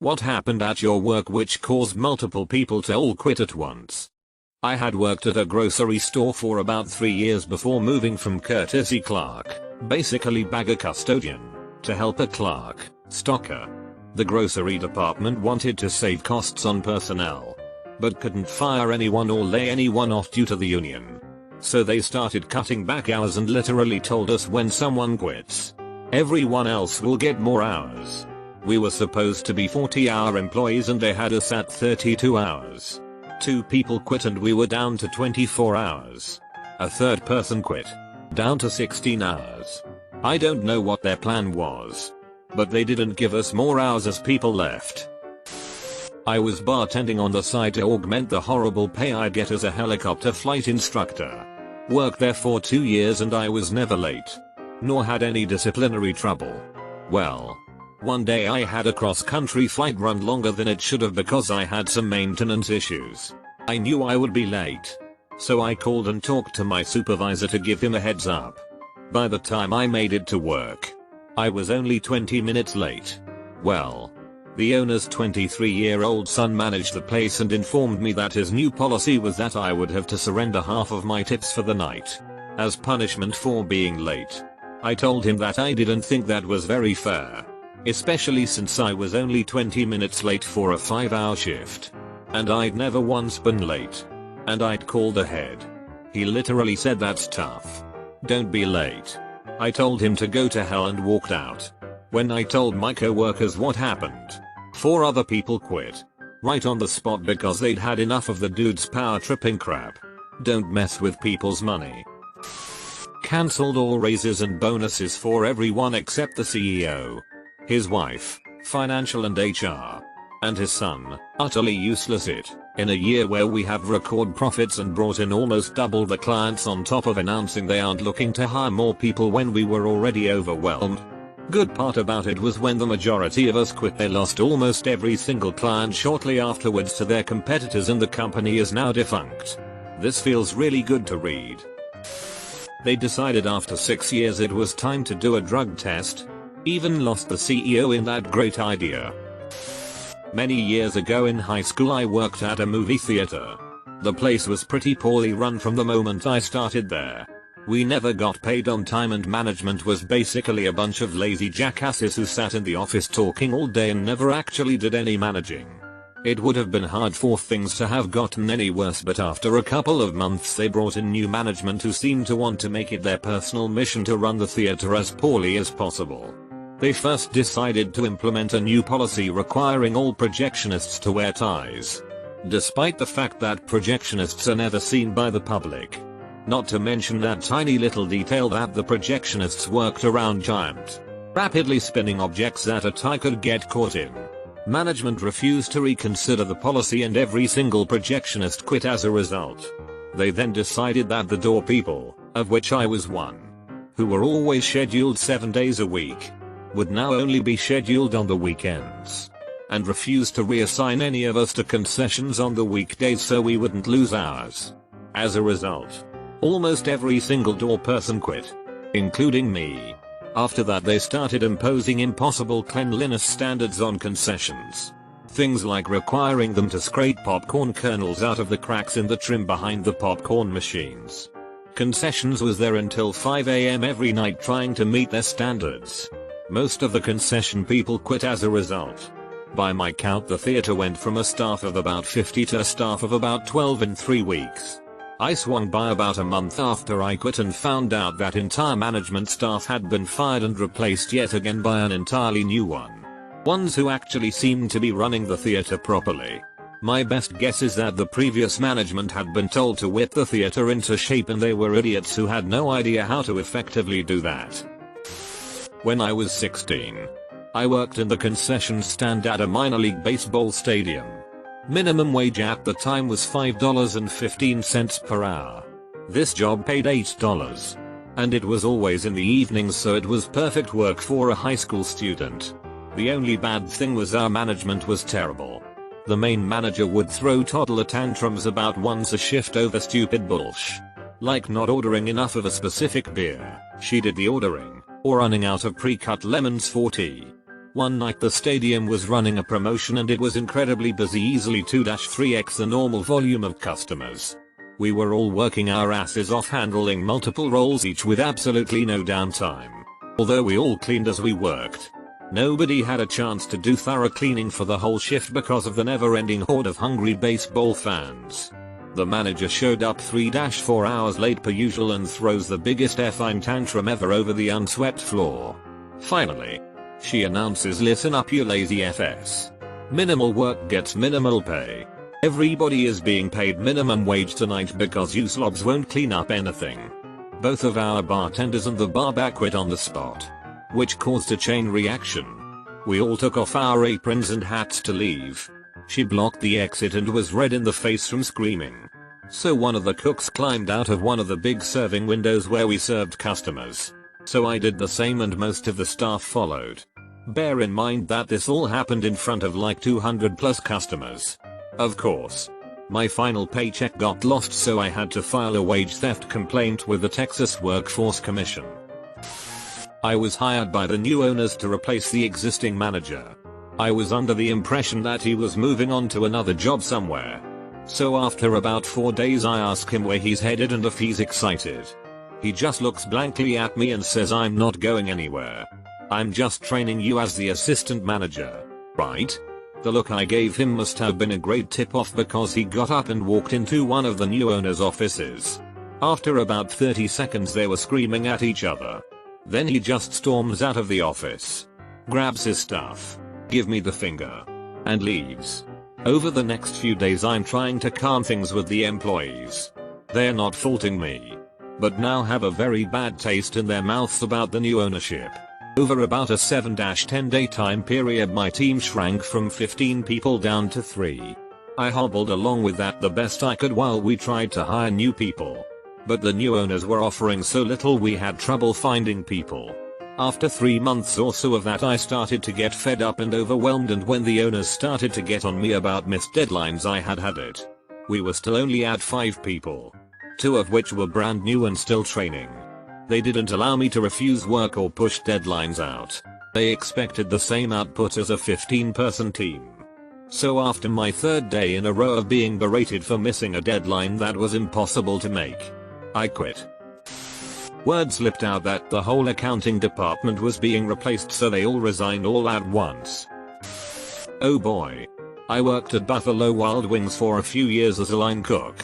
What happened at your work which caused multiple people to all quit at once? I had worked at a grocery store for about 3 years before moving from courtesy clerk, basically bagger custodian, to helper clerk, stocker. The grocery department wanted to save costs on personnel, but couldn't fire anyone or lay anyone off due to the union. So they started cutting back hours and literally told us when someone quits, everyone else will get more hours. We were supposed to be 40-hour employees and they had us at 32 hours. 2 people quit and we were down to 24 hours. A third person quit, down to 16 hours. I don't know what their plan was, but they didn't give us more hours as people left. I was bartending on the side to augment the horrible pay I get as a helicopter flight instructor. Worked there for 2 years and I was never late, nor had any disciplinary trouble. Well, one day I had a cross-country flight run longer than it should have because I had some maintenance issues. I knew I would be late, so I called and talked to my supervisor to give him a heads up. By the time I made it to work, I was only 20 minutes late. Well, the owner's 23-year-old son managed the place and informed me that his new policy was that I would have to surrender half of my tips for the night, as punishment for being late. I told him that I didn't think that was very fair, especially since I was only 20 minutes late for a 5-hour shift. And I'd never once been late. And I'd called ahead. He literally said that's tough. Don't be late. I told him to go to hell and walked out. When I told my co-workers what happened, 4 other people quit. Right on the spot because they'd had enough of the dude's power tripping crap. Don't mess with people's money. Cancelled all raises and bonuses for everyone except the CEO, his wife, financial and HR, and his son. Utterly useless it, in a year where we have record profits and brought in almost double the clients on top of announcing they aren't looking to hire more people when we were already overwhelmed. Good part about it was when the majority of us quit they lost almost every single client shortly afterwards to their competitors and the company is now defunct. This feels really good to read. They decided after 6 years it was time to do a drug test. Even lost the CEO in that great idea. Many years ago in high school I worked at a movie theater. The place was pretty poorly run from the moment I started there. We never got paid on time and management was basically a bunch of lazy jackasses who sat in the office talking all day and never actually did any managing. It would have been hard for things to have gotten any worse, but after a couple of months they brought in new management who seemed to want to make it their personal mission to run the theater as poorly as possible. They first decided to implement a new policy requiring all projectionists to wear ties, despite the fact that projectionists are never seen by the public. Not to mention that tiny little detail that the projectionists worked around giant, rapidly spinning objects that a tie could get caught in. Management refused to reconsider the policy and every single projectionist quit as a result. They then decided that the door people, of which I was one, who were always scheduled 7 days a week, would now only be scheduled on the weekends, and refused to reassign any of us to concessions on the weekdays so we wouldn't lose hours. As a result, almost every single door person quit, including me. After that they started imposing impossible cleanliness standards on concessions. Things like requiring them to scrape popcorn kernels out of the cracks in the trim behind the popcorn machines. Concessions was there until 5 AM every night trying to meet their standards. Most of the concession people quit as a result. By my count the theater went from a staff of about 50 to a staff of about 12 in 3 weeks. I swung by about a month after I quit and found out that entire management staff had been fired and replaced yet again by an entirely new one. Ones who actually seemed to be running the theater properly. My best guess is that the previous management had been told to whip the theater into shape and they were idiots who had no idea how to effectively do that. When I was 16, I worked in the concession stand at a minor league baseball stadium. Minimum wage at the time was $5.15 per hour. This job paid $8. And it was always in the evenings, so it was perfect work for a high school student. The only bad thing was our management was terrible. The main manager would throw toddler tantrums about once a shift over stupid bullshit. Like not ordering enough of a specific beer, she did the ordering, or running out of pre-cut lemons for tea. One night the stadium was running a promotion and it was incredibly busy, easily 2-3x the normal volume of customers. We were all working our asses off handling multiple roles each with absolutely no downtime. Although we all cleaned as we worked, nobody had a chance to do thorough cleaning for the whole shift because of the never-ending horde of hungry baseball fans. The manager showed up 3-4 hours late per usual and throws the biggest effing tantrum ever over the unswept floor. Finally, she announces, "Listen up, you lazy FS. Minimal work gets minimal pay. Everybody is being paid minimum wage tonight because you slobs won't clean up anything." Both of our bartenders and the barback quit on the spot, which caused a chain reaction. We all took off our aprons and hats to leave. She blocked the exit and was red in the face from screaming. So one of the cooks climbed out of one of the big serving windows where we served customers. So I did the same and most of the staff followed. Bear in mind that this all happened in front of like 200 plus customers. Of course, my final paycheck got lost, so I had to file a wage theft complaint with the Texas Workforce Commission. I was hired by the new owners to replace the existing manager. I was under the impression that he was moving on to another job somewhere. So after about 4 days I ask him where he's headed and if he's excited. He just looks blankly at me and says, "I'm not going anywhere. I'm just training you as the assistant manager, right?" The look I gave him must have been a great tip-off because he got up and walked into one of the new owner's offices. After about 30 seconds they were screaming at each other. Then he just storms out of the office, grabs his stuff, give me the finger, and leaves. Over the next few days I'm trying to calm things with the employees. They're not faulting me, but now have a very bad taste in their mouths about the new ownership. Over about a 7-10 day time period my team shrank from 15 people down to 3. I hobbled along with that the best I could while we tried to hire new people. But the new owners were offering so little we had trouble finding people. After 3 months or so of that I started to get fed up and overwhelmed, and when the owners started to get on me about missed deadlines I had it. We were still only at 5 people. 2 of which were brand new and still training. They didn't allow me to refuse work or push deadlines out. They expected the same output as a 15-person team. So after my 3rd day in a row of being berated for missing a deadline that was impossible to make, I quit. Word slipped out that the whole accounting department was being replaced, so they all resigned all at once. Oh boy. I worked at Buffalo Wild Wings for a few years as a line cook.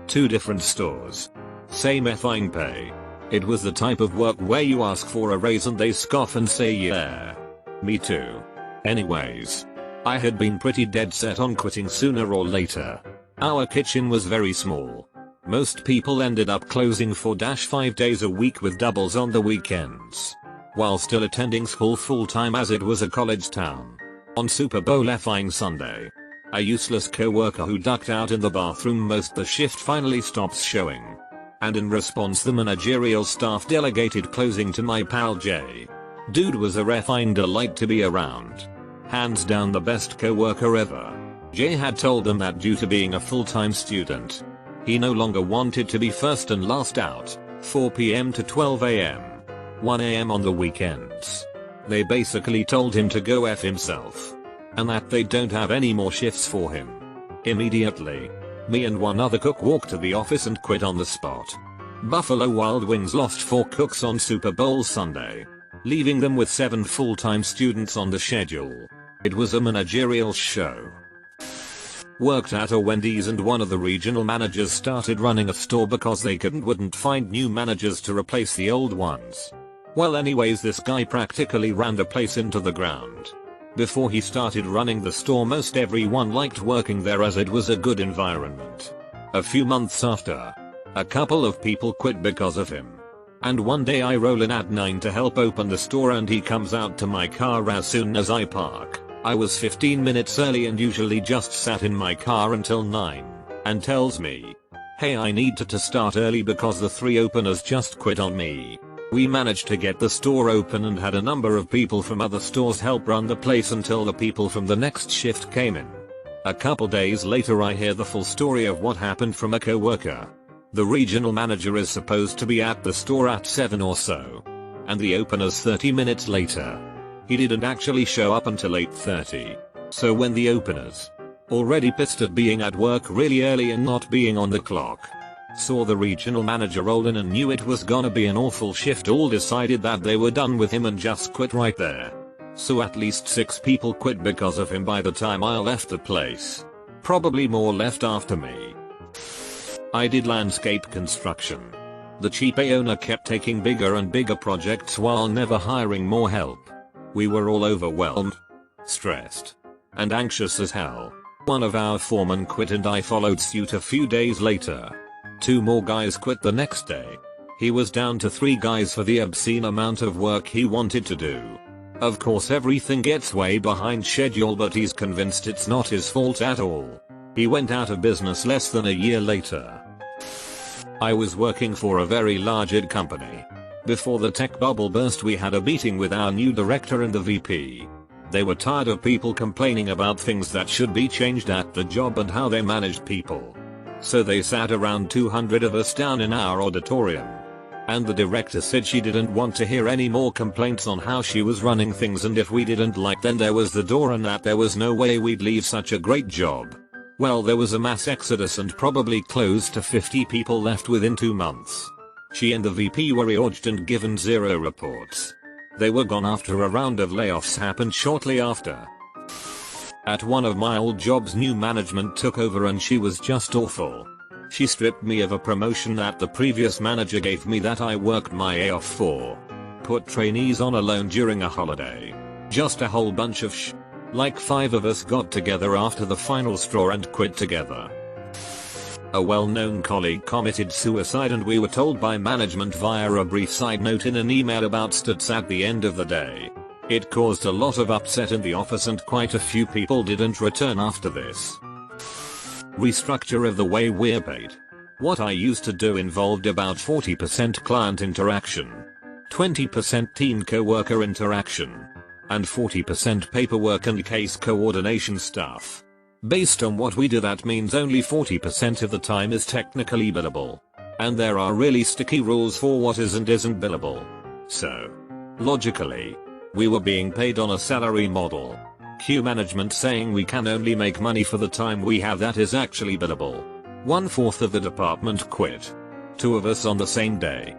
2 different stores. Same effing pay. It was the type of work where you ask for a raise and they scoff and say yeah. Me too. Anyways, I had been pretty dead set on quitting sooner or later. Our kitchen was very small. Most people ended up closing 4-5 days a week with doubles on the weekends, while still attending school full-time as it was a college town. On Super Bowl effing Sunday, a useless co-worker who ducked out in the bathroom most the shift finally stops showing. And in response the managerial staff delegated closing to my pal Jay. Dude was a effing delight to be around. Hands down the best co-worker ever. Jay had told them that due to being a full-time student, he no longer wanted to be first and last out, 4 PM to 12 AM, 1 AM on the weekends. They basically told him to go F himself, and that they don't have any more shifts for him. Immediately, me and one other cook walked to the office and quit on the spot. Buffalo Wild Wings lost 4 cooks on Super Bowl Sunday, leaving them with 7 full-time students on the schedule. It was a managerial show. Worked at a Wendy's and one of the regional managers started running a store because they wouldn't find new managers to replace the old ones. Well anyways, this guy practically ran the place into the ground. Before he started running the store most everyone liked working there as it was a good environment. A few months after, a couple of people quit because of him. And one day I roll in at 9 to help open the store and he comes out to my car as soon as I park. I was 15 minutes early and usually just sat in my car until 9, and tells me, "Hey, I need to start early because the 3 openers just quit on me." We managed to get the store open and had a number of people from other stores help run the place until the people from the next shift came in. A couple days later I hear the full story of what happened from a co-worker. The regional manager is supposed to be at the store at 7 or so, and the opener's 30 minutes later. He didn't actually show up until 8:30. So when the openers, already pissed at being at work really early and not being on the clock, saw the regional manager roll in and knew it was gonna be an awful shift, all decided that they were done with him and just quit right there. So at least 6 people quit because of him by the time I left the place. Probably more left after me. I did landscape construction. The cheap owner kept taking bigger and bigger projects while never hiring more help. We were all overwhelmed, stressed, and anxious as hell. One of our foremen quit and I followed suit a few days later. 2 more guys quit the next day. He was down to 3 guys for the obscene amount of work he wanted to do. Of course everything gets way behind schedule, but he's convinced it's not his fault at all. He went out of business less than a year later. I was working for a very large ad company. Before the tech bubble burst, we had a meeting with our new director and the VP. They were tired of people complaining about things that should be changed at the job and how they managed people. So they sat around 200 of us down in our auditorium. And the director said she didn't want to hear any more complaints on how she was running things, and if we didn't like then there was the door, and that there was no way we'd leave such a great job. Well, there was a mass exodus and probably close to 50 people left within 2 months. She and the VP were urged and given 0 reports. They were gone after a round of layoffs happened shortly after. At one of my old jobs, new management took over and she was just awful. She stripped me of a promotion that the previous manager gave me that I worked my A off for. Put trainees on a loan during a holiday. Just a whole bunch of Like 5 of us got together after the final straw and quit together. A well-known colleague committed suicide and we were told by management via a brief side note in an email about stats at the end of the day. It caused a lot of upset in the office and quite a few people didn't return after this. Restructure of the way we're paid. What I used to do involved about 40% client interaction, 20% team co-worker interaction, and 40% paperwork and case coordination stuff. Based on what we do, that means only 40% of the time is technically billable. And there are really sticky rules for what is and isn't billable. So, logically, we were being paid on a salary model. Q management saying we can only make money for the time we have that is actually billable. 1/4 of the department quit. 2 of us on the same day.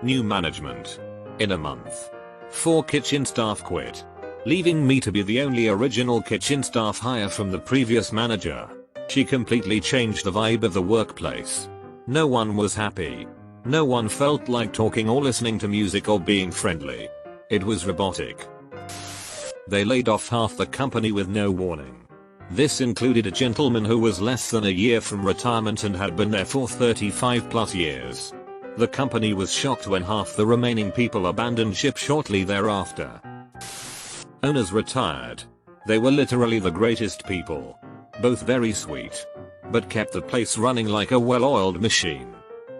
New management. In a month, 4 kitchen staff quit, leaving me to be the only original kitchen staff hire from the previous manager. She completely changed the vibe of the workplace. No one was happy. No one felt like talking or listening to music or being friendly. It was robotic. They laid off half the company with no warning. This included a gentleman who was less than a year from retirement and had been there for 35+ years. The company was shocked when half the remaining people abandoned ship shortly thereafter. Owners retired. They were literally the greatest people. Both very sweet, but kept the place running like a well-oiled machine.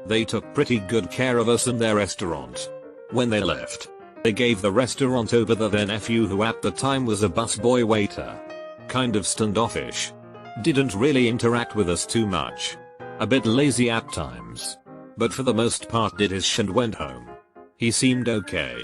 They took pretty good care of us and their restaurant. When they left, they gave the restaurant over to their nephew, who at the time was a busboy waiter. Kind of standoffish. Didn't really interact with us too much. A bit lazy at times. But for the most part did his and went home. He seemed okay.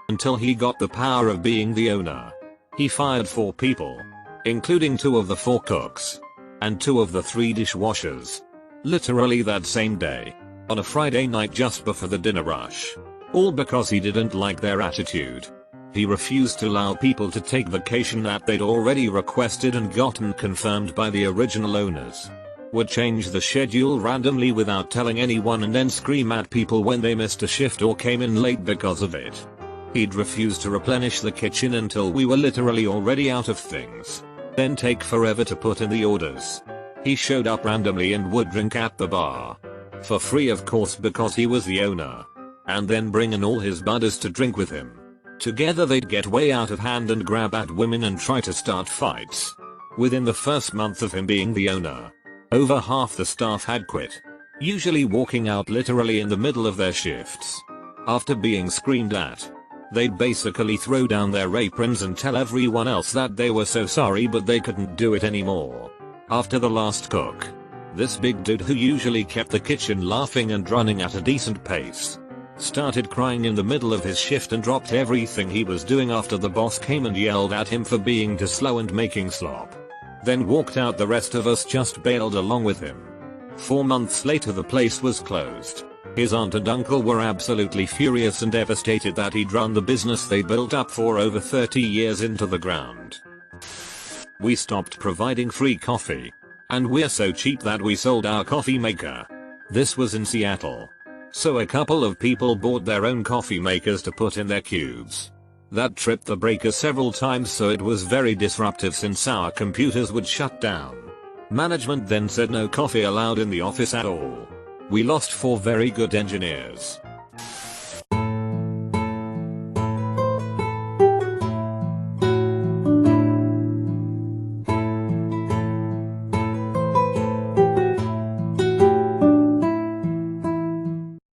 Until he got the power of being the owner. He fired 4 people, including 2 of the 4 cooks, and 2 of the 3 dishwashers. Literally that same day. On a Friday night just before the dinner rush. All because he didn't like their attitude. He refused to allow people to take vacation that they'd already requested and gotten confirmed by the original owners. Would change the schedule randomly without telling anyone and then scream at people when they missed a shift or came in late because of it. He'd refuse to replenish the kitchen until we were literally already out of things. Then take forever to put in the orders. He showed up randomly and would drink at the bar. For free, of course, because he was the owner. And then bring in all his buddies to drink with him. Together they'd get way out of hand and grab at women and try to start fights. Within the first month of him being the owner, over half the staff had quit. Usually walking out literally in the middle of their shifts. After being screamed at, they'd basically throw down their aprons and tell everyone else that they were so sorry but they couldn't do it anymore. After the last cook, this big dude who usually kept the kitchen laughing and running at a decent pace, started crying in the middle of his shift and dropped everything he was doing after the boss came and yelled at him for being too slow and making slop. Then walked out. The rest of us just bailed along with him. 4 months later the place was closed. His aunt and uncle were absolutely furious and devastated that he'd run the business they built up for over 30 years into the ground. We stopped providing free coffee. And we're so cheap that we sold our coffee maker. This was in Seattle. So a couple of people bought their own coffee makers to put in their cubes. That tripped the breaker several times, so it was very disruptive since our computers would shut down. Management then said no coffee allowed in the office at all. We lost 4 very good engineers.